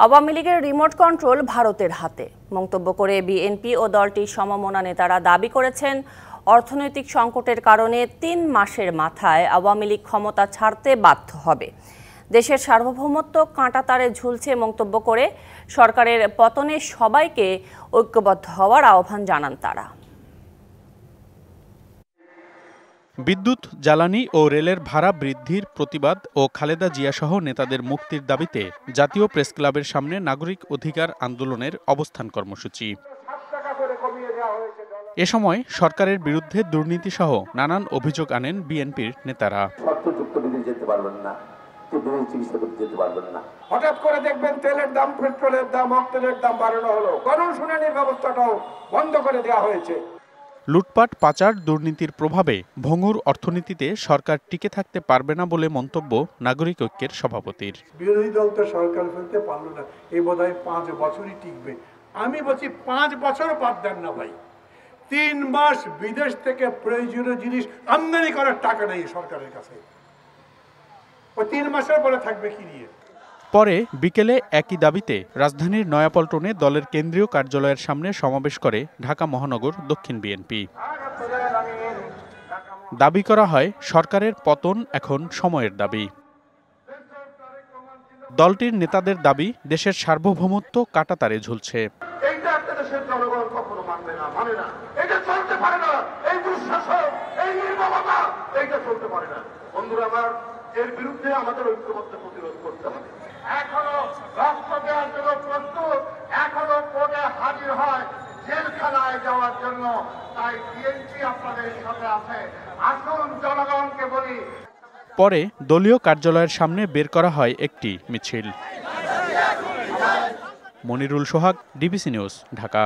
আওয়ামী লীগের remote control ভারতের হাতে মন্তব্য করে বিএনপি ও দলটির সমমনা নেতারা দাবি করেছেন, অর্থনৈতিক সংকটের কারণে ৩ মাসের মাথায় আওয়ামী লীগ ক্ষমতা ছাড়তে বাধ্য হবে। দেশের সার্বভৌমত্ব কাঁটাতারে ঝুলছে মন্তব্য করে সরকারের পতনে সবাইকে ঐক্যবদ্ধ হওয়ার আহ্বান জানান তারা। বিদ্যুৎ, জ্বালানি ও রেলের ভাড়া বৃদ্ধির প্রতিবাদ ও খালেদা জিয়াসহ নেতাদের মুক্তির দাবিতে জাতীয় প্রেসক্লাবের সামনে নাগরিক অধিকার আন্দোলনের অবস্থান কর্মসূচি। এ সময় সরকারের বিরুদ্ধে দুর্নীতিসহ নানান অভিযোগ আনেন বিএনপির নেতারা। হঠাৎ করে দেখবেন তেলের দাম, পেট্রোলের দাম, অক্টেলের দাম বাড়ানো হলো, গণশুনানির ব্যবস্থাটাও বন্ধ করে দেওয়া হয়েছে। লুটপাট, পাচার, দুর্নীতির প্রভাবে ভঙ্গুর অর্থনীতিতে সরকার টিকে থাকতে পারবে না বলে মন্তব্য নাগরিক ঐক্যের সভাপতির। বিরোধী দল তো সরকার ফেলতে পারলো না, এই বোধহয় 5 বছরই টিকবে। আমি বলছি 5 বছর বাদ দেন না ভাই, 3 মাস বিদেশ থেকে প্রয়োজনীয় জিনিস আমদানি করার টাকা নেই সরকারের কাছে, ওই 3 মাসের পরে থাকবে কি নিয়ে? পরে বিকেলে একই দাবিতে রাজধানীর নয়াপল্টনে দলের কেন্দ্রীয় কার্যালয়ের সামনে সমাবেশ করে ঢাকা মহানগর দক্ষিণ বিএনপি। দাবি করা হয়, সরকারের পতন এখন সময়ের দাবি। দলটির নেতাদের দাবি, দেশের সার্বভৌমত্ব কাঁটাতারে ঝুলছে। এর বিরুদ্ধে আমাদের ঐক্যবদ্ধ প্রতিরোধ করতে হবে। এখনো রক্ত দেওয়ার জন্য প্রস্তুত, এখনো কোর্টে হাজির হয় জেলখানায় যাওয়ার জন্য। তাই বিএনপি আপনাদের সাথে আছে, আসুন জনগণকে বলি। পরে দলীয় কার্যালয়ের সামনে বের করা হয় একটি মিছিল। মনিরুল সোহাগ, ডিবিসি নিউজ, ঢাকা।